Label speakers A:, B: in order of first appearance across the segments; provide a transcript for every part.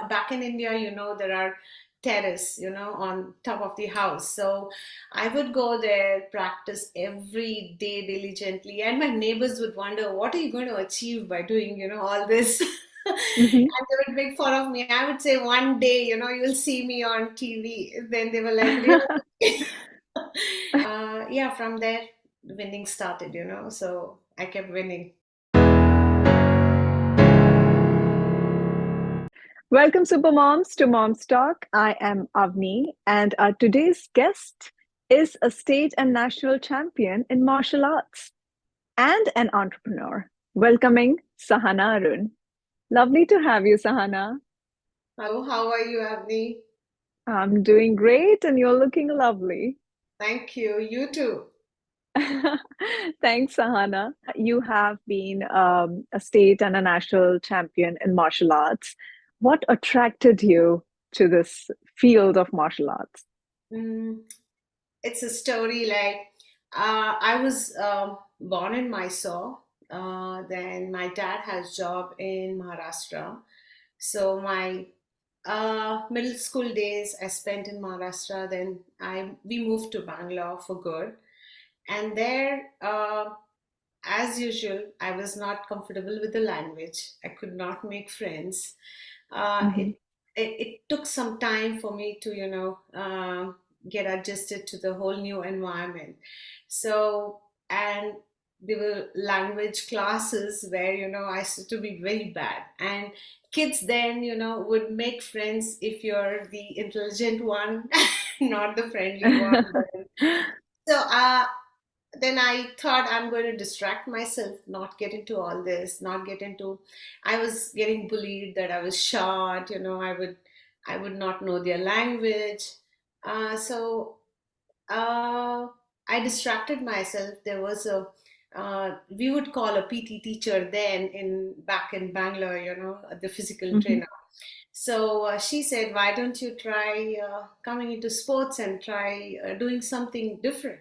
A: back in India, there are terrace, on top of the house. So I would go there, practice every day diligently, and my neighbors would wonder, what are you going to achieve by doing, all this?
B: Hmm.
A: And they would make fun of me. I would say, one day, you'll see me on TV. Then they were like, really? Yeah, from there, winning started, so I kept winning.
B: Welcome, Supermoms, to Mom's Talk. I am Avni, and our today's guest is a state and national champion in martial arts and an entrepreneur. Welcoming Sahana Arun. Lovely to have you, Sahana.
A: Hello, how are you, Avni?
B: I'm doing great, and you're looking lovely.
A: Thank you. You too.
B: Thanks, Sahana. You have been a state and a national champion in martial arts. What attracted you to this field of martial arts?
A: Mm, it's a story like I was born in Mysore. Then my dad has job in Maharashtra. So my middle school days I spent in Maharashtra. Then we moved to Bangalore for good. And there, as usual, I was not comfortable with the language. I could not make friends. Uh,
B: Hmm.
A: it, it took some time for me to, get adjusted to the whole new environment. So, and there were language classes where, I used to be very bad. And kids then, would make friends if you're the intelligent one, not the friendly one. So, then I thought I'm going to distract myself, not get into all this, not get into. I was getting bullied that I was short. I would not know their language. So I distracted myself. There was we would call a PT teacher then in back in Bangalore. The physical
B: Hmm.
A: trainer. So she said, "Why don't you try coming into sports and try doing something different?"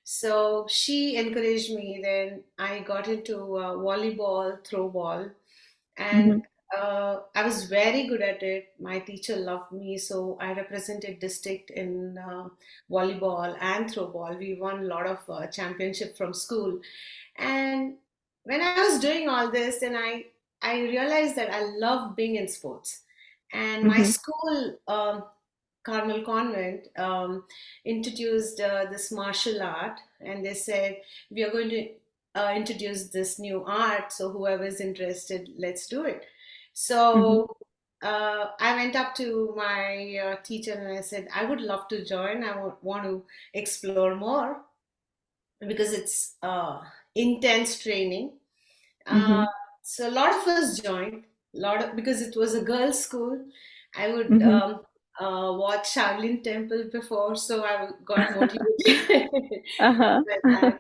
A: So she encouraged me. Then I got into volleyball, throw ball, and
B: Hmm.
A: I was very good at it. My teacher loved me, so I represented district in volleyball and throw ball. We won a lot of championship from school. And when I was doing all this, then I realized that I love being in sports. And my
B: Hmm.
A: school, Carmel Convent, introduced this martial art, and they said, we are going to introduce this new art. So whoever is interested, let's do it.
B: Hmm.
A: So I went up to my teacher and I said, I would love to join. I want to explore more because it's intense training. Uh,
B: Hmm.
A: so a lot of us joined, because it was a girls' school. I would
B: Hmm.
A: watch Shaolin Temple before, so I got motivated.
B: Uh-huh.
A: Well,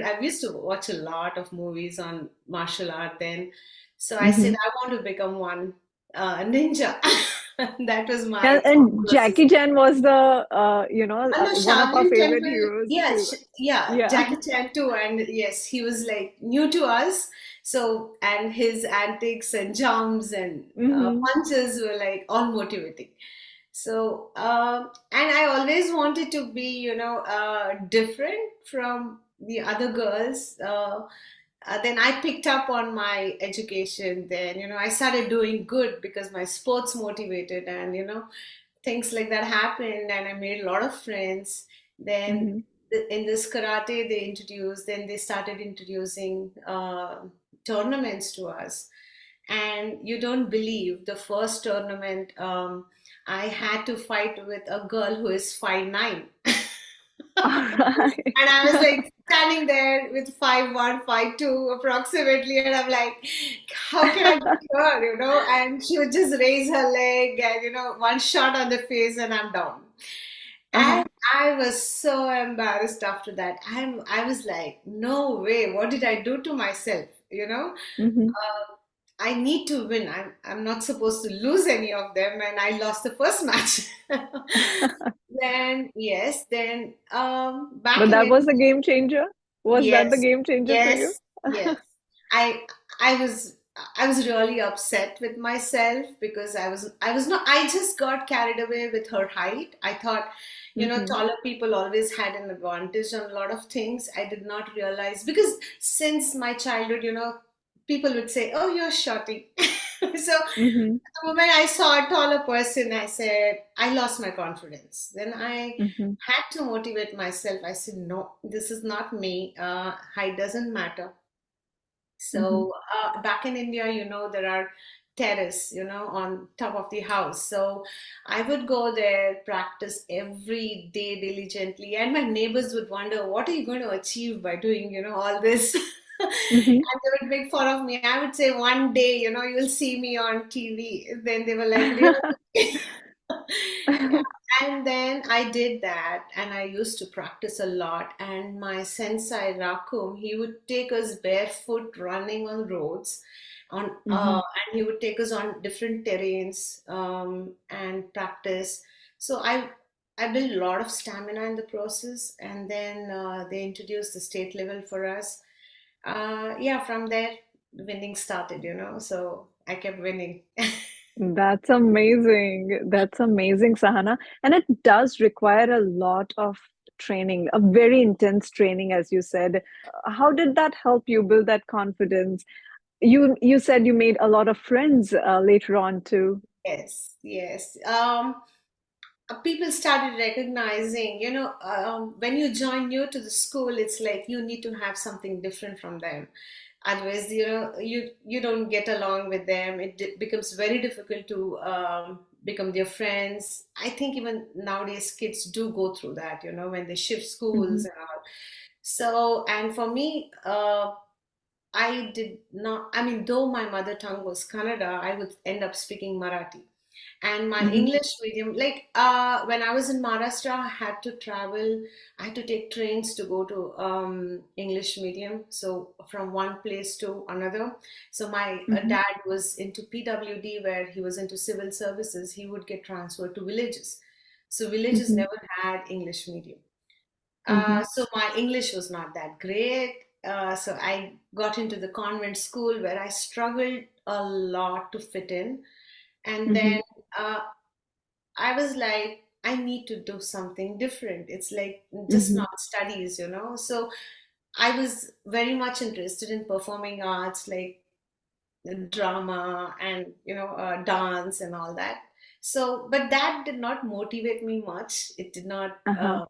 A: I used to watch a lot of movies on martial art then. So I said,
B: Hmm.
A: I want to become one ninja. That was my thought
B: And
A: process.
B: Jackie Chan was the
A: No,
B: one of our
A: Shaolin
B: favorite
A: Temple,
B: heroes too.
A: yes, yeah,
B: Yeah.
A: Jackie Chan too, and yes, he was like new to us. So, and his antics and jumps and
B: Hmm.
A: punches were like all motivating. So, and I always wanted to be, different from the other girls. Then I picked up on my education. Then, I started doing good because my sports motivated, and things like that happened, and I made a lot of friends. Then
B: Hmm.
A: in this karate they introduced, then they started introducing tournaments to us. And you don't believe, the first tournament, I had to fight with a girl who is 5'9".
B: All right.
A: And I was like standing there with 5'1", 5'2" approximately, and I'm like, how can I beat her, And she would just raise her leg, and one shot on the face, and I'm down.
B: Uh-huh.
A: And I was so embarrassed after that. I was like, no way, what did I do to myself,
B: Hmm.
A: I need to win. I'm not supposed to lose any of them, and I lost the first match. Then yes, then back
B: But
A: in
B: that
A: it,
B: was a game changer. Was that the
A: yes,
B: game changer for you?
A: yes, yes. I I was. I was really upset with myself because I was not I just got carried away with her height. I thought,
B: Hmm.
A: taller people always had an advantage on a lot of things. I did not realize because since my childhood, people would say, "Oh, you're shorty." So
B: Hmm.
A: the moment I saw a taller person, I said, I lost my confidence. Then I
B: Hmm.
A: had to motivate myself. I said, no, this is not me. Height doesn't matter.
B: Hmm.
A: So back in India, there are terrace, on top of the house. So I would go there, practice every day diligently, and my neighbors would wonder, what are you going to achieve by doing, all this?
B: Hmm.
A: And they would make fun of me. I would say, one day, you'll see me on TV. Then they were like, really? And then I did that, and I used to practice a lot. And my sensei Rakum, he would take us barefoot running on roads, and he would take us on different terrains and practice. So I built a lot of stamina in the process, and then they introduced the state level for us. Yeah, from there, winning started. So I kept winning.
B: That's amazing. That's amazing, Sahana. And it does require a lot of training, a very intense training, as you said. How did that help you build that confidence? You said you made a lot of friends later on too.
A: Yes, yes. People started recognizing, when you join new to the school, it's like you need to have something different from them. Otherwise, you don't get along with them. It becomes very difficult to become their friends. I think even nowadays kids do go through that, when they shift schools
B: Hmm.
A: and all. So, and for me, I did not, I mean, though my mother tongue was Kannada, I would end up speaking Marathi. And my
B: Hmm.
A: English medium, like when I was in Maharashtra, I had to travel, I had to take trains to go to English medium. So from one place to another. So my
B: Hmm.
A: dad was into PWD, where he was into civil services. He would get transferred to villages. So villages
B: Hmm.
A: never had English medium.
B: Hmm.
A: So my English was not that great. So I got into the convent school where I struggled a lot to fit in. And
B: Hmm.
A: then uh, I was like, I need to do something different. It's like just
B: Hmm.
A: not studies, So I was very much interested in performing arts, like drama and dance and all that. So but that did not motivate me much. It did not
B: Uh-huh.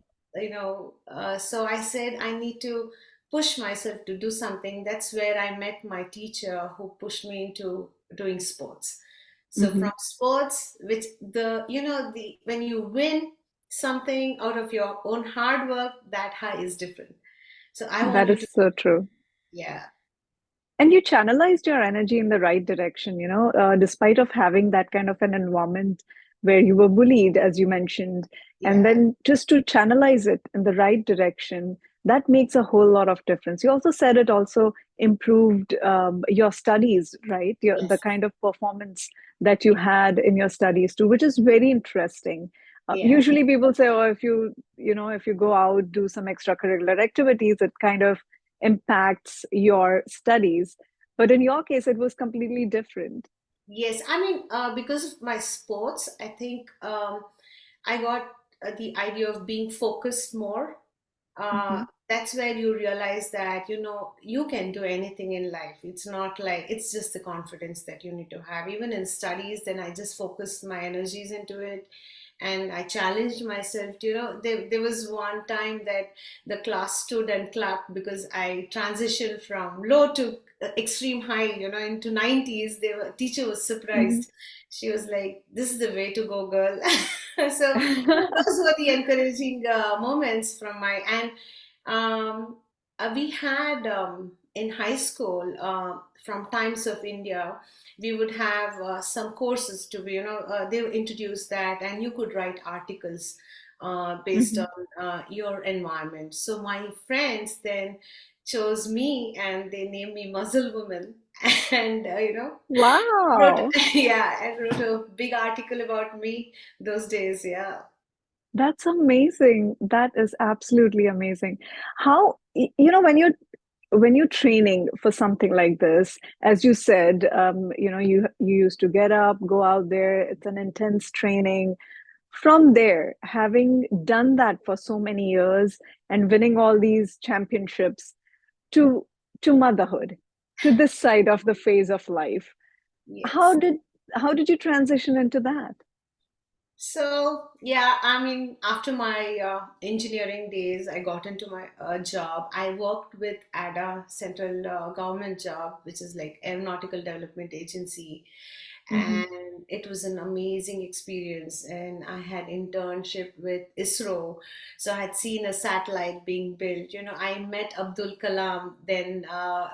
A: so I said I need to push myself to do something. That's where I met my teacher, who pushed me into doing sports. So
B: Hmm.
A: from sports, which the when you win something out of your own hard work, that high is different. So I
B: That
A: wanted
B: is
A: to,
B: so true.
A: yeah.
B: And you channelized your energy in the right direction, despite of having that kind of an environment where you were bullied, as you mentioned, and
A: Yeah.
B: then just to channelize it in the right direction, that makes a whole lot of difference. You also said it also improved your studies, right? The
A: Yes.
B: kind of performance that you had in your studies too, which is very interesting.
A: Yeah.
B: Usually people say, oh, if you go out, do some extracurricular activities, it kind of impacts your studies. But in your case, it was completely different.
A: Yes, I mean, because of my sports, I think I got the idea of being focused more.
B: Hmm.
A: That's where you realize that, you can do anything in life. It's not like it's just the confidence that you need to have. Even in studies, then I just focused my energies into it. And I challenged myself. There was one time that the class stood and clapped because I transitioned from low to extreme high, into 90s. Teacher was
B: Hmm.
A: surprised. She was like, "This is the way to go, girl." So those were the encouraging moments from my and um, we had in high school from Times of India, we would have some courses to be, they introduced that, and you could write articles based
B: Hmm.
A: on your environment. So my friends then chose me, and they named me Muzzle Woman. And wrote
B: Wow,
A: yeah, and wrote a big article about me those days. Yeah.
B: that's amazing. That is absolutely amazing. How, when you're when you're training for something like this, as you said, you used to get up, go out there. It's an intense training. From there, having done that for so many years and winning all these championships, to motherhood, to this side of the phase of life, how
A: Yes.
B: did how did you transition into that?
A: So, yeah, I mean, after my engineering days, I got into my job. I worked with ADA, central government job, which is like Aeronautical Development Agency,
B: Hmm.
A: and it was an amazing experience. And I had internship with ISRO, so I had seen a satellite being built. I met Abdul Kalam then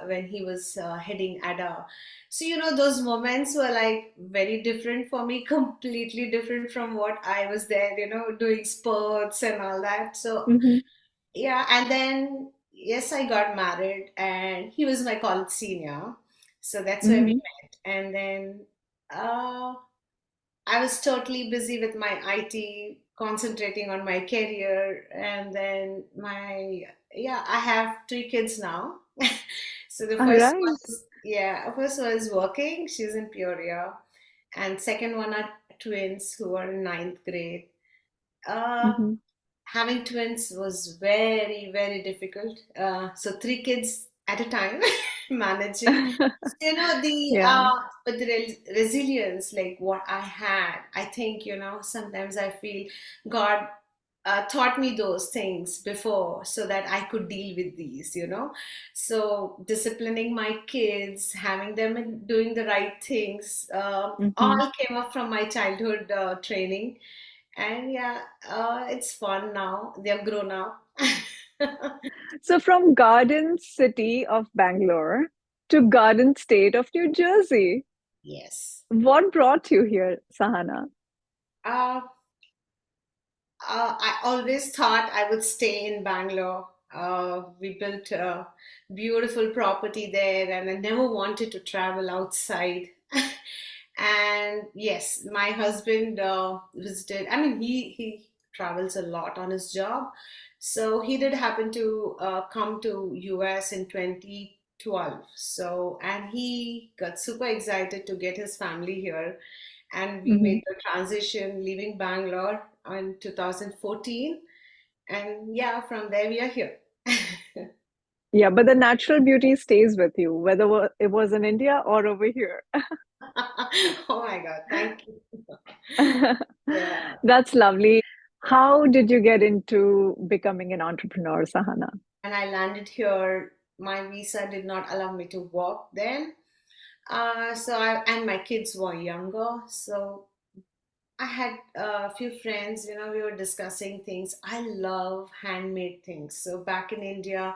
A: when he was heading ADA. So, those moments were like very different for me, completely different from what I was there, doing sports and all that. So,
B: Hmm.
A: yeah. And then, yes, I got married and he was my college senior. So that's where we
B: Hmm.
A: met. And then uh, I was totally busy with my IT, concentrating on my career. And then yeah, I have three kids now. So the
B: All
A: first
B: right.
A: one is, yeah, first one is working. She's in Peoria. And second one are twins who are in ninth grade. Uh,
B: Hmm.
A: Having twins was very, very difficult. So three kids at a time, managing. So, the
B: Yeah.
A: but the resilience, like what I had, I think, sometimes I feel God taught me those things before so that I could deal with these. So disciplining my kids, having them and doing the right things,
B: Hmm.
A: all came up from my childhood training. And yeah, it's fun now. They've grown up.
B: So from Garden City of Bangalore to Garden State of New Jersey,
A: Yes.
B: what brought you here, Sahana?
A: Uh, I always thought I would stay in Bangalore. We built a beautiful property there, and I never wanted to travel outside. And yes, my husband visited. I mean, he travels a lot on his job, so he did happen to come to US in 2012. So, and he got super excited to get his family here, and we
B: Hmm.
A: made the transition leaving Bangalore in 2014. And yeah, from there we are here.
B: Yeah, but the natural beauty stays with you, whether it was in India or over here.
A: Oh my God, thank you. Yeah.
B: That's lovely. How did you get into becoming an entrepreneur, Sahana?
A: And I landed here. My visa did not allow me to work then. And my kids were younger. So I had a few friends, we were discussing things. I love handmade things. So back in India,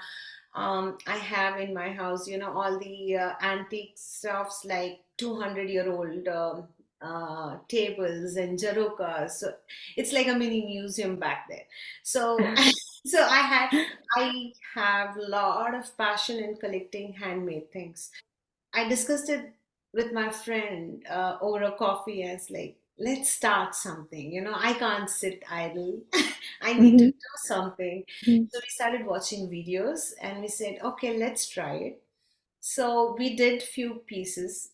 A: I have in my house, all the antique stuffs like 200-year-old tables and jarokas. So it's like a mini museum back there. So, so I have a lot of passion in collecting handmade things. I discussed it with my friend over a coffee. And it's like, let's start something. I can't sit idle. I need to
B: Hmm.
A: do something. So we started watching videos and we said, okay, let's try it. So we did few pieces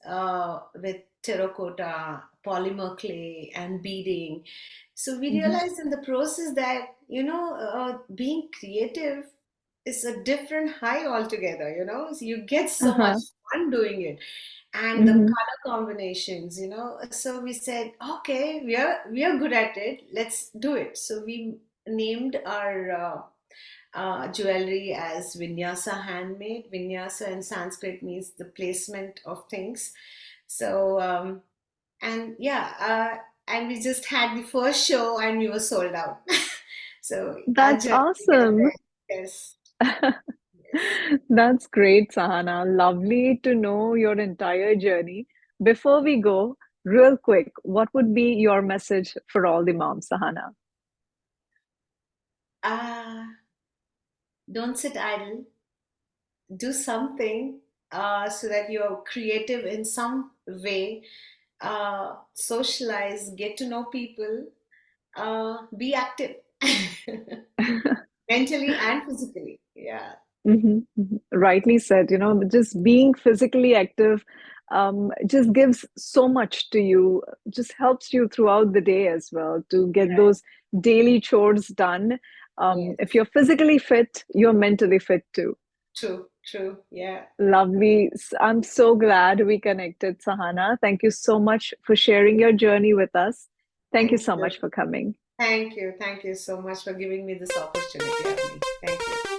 A: with terracotta, polymer clay, and beading. So we
B: Hmm.
A: realized in the process that being creative is a different high altogether. So you get so much
B: Uh-huh.
A: fun doing it, and the
B: Hmm.
A: color combinations. So we said, okay, we are good at it. Let's do it. So we named our jewelry as vinyasa handmade. Vinyasa in Sanskrit means the placement of things. So, and yeah, and we just had the first show and we were sold out. So our
B: That's
A: journey began
B: awesome.
A: there. Yes. Yes.
B: That's great, Sahana. Lovely to know your entire journey. Before we go, real quick, what would be your message for all the moms, Sahana?
A: Uh, don't sit idle. Do something so that you're creative in some way. Socialize, get to know people, be active mentally and physically. Yeah.
B: Rightly said, just being physically active just gives so much to you, just helps you throughout the day as well to get
A: Right.
B: those daily chores done. If
A: Yes.
B: you're physically fit, you're mentally fit too.
A: True. True. Yeah.
B: Lovely. I'm so glad we connected, Sahana. Thank you so much for sharing your journey with us. Thank you
A: Thank
B: so
A: you.
B: much for coming.
A: Thank you. Thank you so much for giving me this opportunity, Avni. Thank you.